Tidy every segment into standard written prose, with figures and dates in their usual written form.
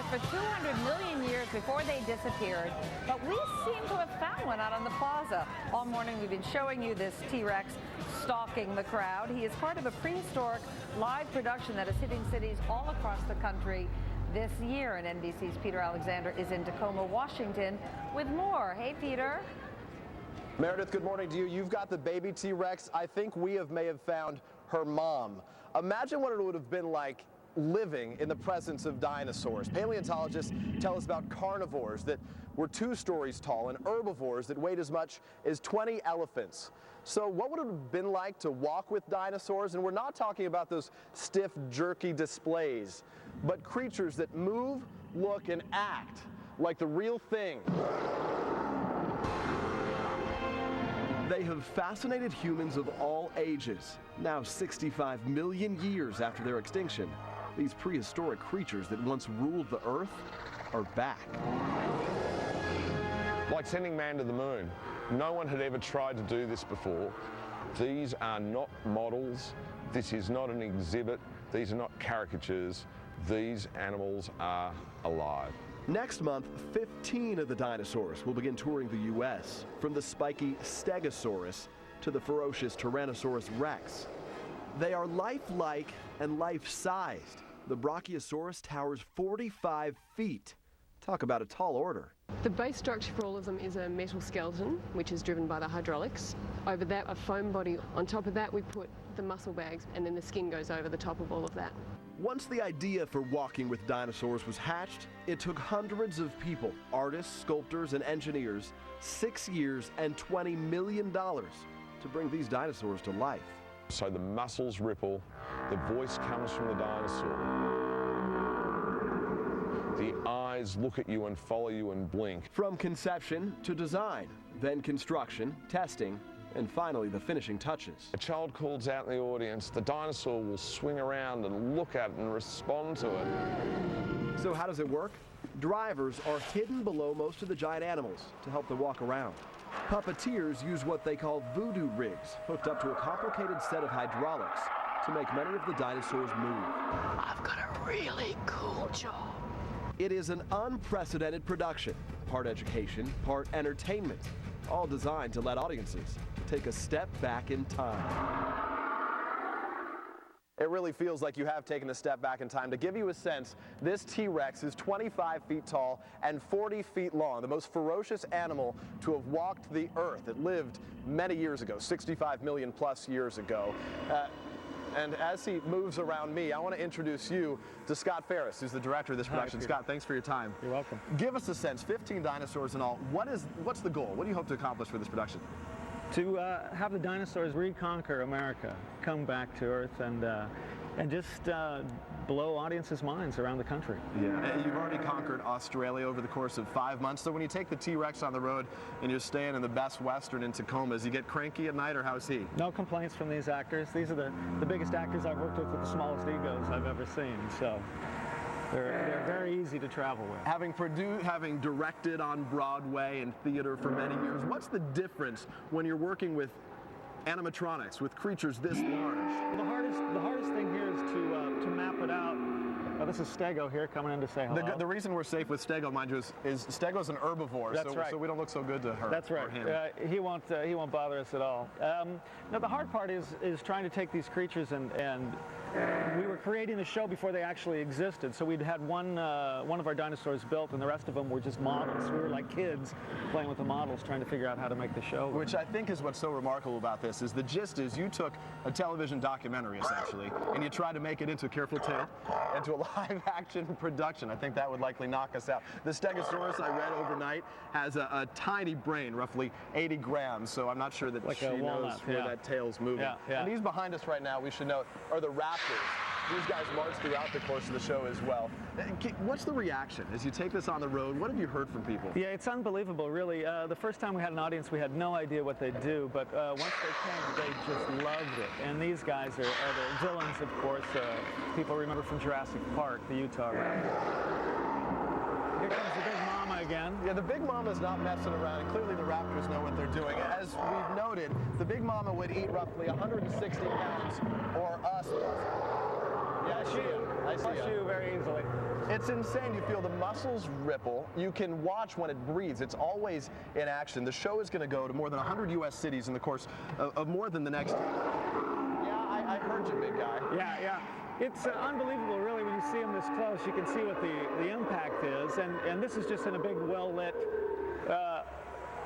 for 200 million years before they disappeared, but we seem to have found one out on the plaza. All morning we've been showing you this T-Rex stalking the crowd. He is part of a prehistoric live production that is hitting cities all across the country this year. And NBC's Peter Alexander is in Tacoma, Washington with more. Hey, Peter. Meredith, good morning to you. You've got the baby T-Rex. I think we may have found her mom. Imagine what it would have been like living in the presence of dinosaurs. Paleontologists tell us about carnivores that were 2 stories tall and herbivores that weighed as much as 20 elephants. So what would it have been like to walk with dinosaurs? And we're not talking about those stiff, jerky displays, but creatures that move, look, and act like the real thing. They have fascinated humans of all ages. Now 65 million years after their extinction, these prehistoric creatures that once ruled the earth are back. Like sending man to the moon. No one had ever tried to do this before. These are not models. This is not an exhibit. These are not caricatures. These animals are alive. Next month, 15 of the dinosaurs will begin touring the U.S., from the spiky Stegosaurus to the ferocious Tyrannosaurus Rex. They are lifelike and life-sized. The Brachiosaurus towers 45 feet. Talk about a tall order. The base structure for all of them is a metal skeleton, which is driven by the hydraulics. Over that, a foam body. On top of that, we put the muscle bags, and then the skin goes over the top of all of that. Once the idea for walking with dinosaurs was hatched, it took hundreds of people, artists, sculptors, and engineers, 6 years and $20 million to bring these dinosaurs to life. So the muscles ripple, the voice comes from the dinosaur. The eyes look at you and follow you and blink. From conception to design, then construction, testing, and finally the finishing touches. A child calls out in the audience, the dinosaur will swing around and look at it and respond to it. So how does it work? Drivers are hidden below most of the giant animals to help them walk around. Puppeteers use what they call voodoo rigs, hooked up to a complicated set of hydraulics to make many of the dinosaurs move. I've got a really cool job. It is an unprecedented production, part education, part entertainment, all designed to let audiences take a step back in time. It really feels like you have taken a step back in time. To give you a sense, this T-Rex is 25 feet tall and 40 feet long, the most ferocious animal to have walked the earth. It lived many years ago, 65 million plus years ago. And as he moves around me, I want to introduce you to Scott Ferris, who's the director of this production. Hi, Scott, thanks for your time. You're welcome. Give us a sense, 15 dinosaurs in all. What's the goal? What do you hope to accomplish for this production? To have the dinosaurs reconquer America, come back to Earth, and just blow audiences' minds around the country. Yeah. You've already conquered Australia over the course of 5 months. So when you take the T-Rex on the road and you're staying in the Best Western in Tacoma, does he get cranky at night, or how's he? No complaints from these actors. These are the biggest actors I've worked with the smallest egos I've ever seen. So they're very easy to travel with. Having directed on Broadway and theater for many years, what's the difference when you're working with animatronics, with creatures this large? The hardest thing here is to map it out. This is Stego here coming in to say hello. The reason we're safe with Stego, mind you, is Stego's an herbivore. That's right. So we don't look so good to her. That's right. Or him. He won't bother us at all. Now the hard part is trying to take these creatures and we were creating the show before they actually existed. So we'd had one of our dinosaurs built, and the rest of them were just models. We were like kids playing with the models, trying to figure out how to make the show. Which I think is what's so remarkable about this, is the gist is you took a television documentary, essentially, and you tried to make it into a careful tale, into a live-action production. I think that would likely knock us out. The Stegosaurus, I read overnight, has a tiny brain, roughly 80 grams, so I'm not sure that like she knows where that tail's moving. Yeah. And these behind us right now, we should note, are the raptors. These guys march throughout the course of the show as well. What's the reaction as you take this on the road? What have you heard from people? Yeah, it's unbelievable, really. The first time we had an audience, we had no idea what they'd do, but once they came, they just loved it. And these guys are the villains, of course. People remember from Jurassic Park, the Utah Raptors. Here comes the Big Mama again. Yeah, the Big Mama's not messing around, and clearly the Raptors know what they're doing. As we've noted, the Big Mama would eat roughly 160 pounds, or us. Yeah, I see you. I see Flush you very easily. It's insane. You feel the muscles ripple. You can watch when it breathes. It's always in action. The show is going to go to more than 100 U.S. cities in the course of more than the next year. Yeah, I heard you, big guy. Yeah. It's unbelievable, really, when you see them this close. You can see what the impact is, and this is just in a big, well-lit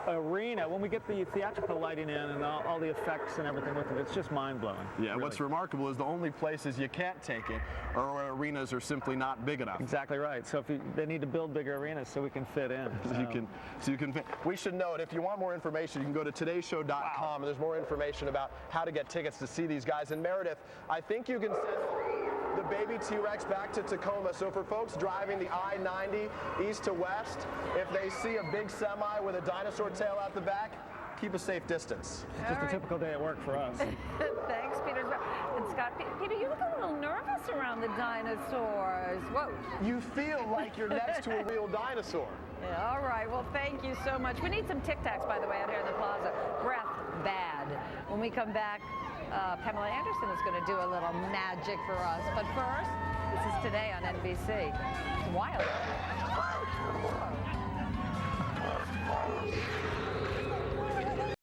arena. When we get the theatrical lighting in and all the effects and everything with it, it's just mind-blowing. Yeah, really. What's remarkable is the only places you can't take it are where arenas are simply not big enough. Exactly right. So they need to build bigger arenas so we can fit in. So you can fit. We should note, if you want more information, you can go to todayshow.com, and there's more information about how to get tickets to see these guys. And Meredith, I think you can send the baby T-Rex back to Tacoma. So for folks driving the I-90 east to west, if they see a big semi with a dinosaur tail out the back, keep a safe distance. It's just a typical day at work for us. Thanks, Peter. And Scott, Peter, you look a little nervous around the dinosaurs. Whoa. You feel like you're next to a real dinosaur. Yeah, all right. Well, thank you so much. We need some Tic Tacs, by the way, out here in the plaza. Breath bad. When we come back, Pamela Anderson is going to do a little magic for us. But first, this is Today on NBC. It's wild.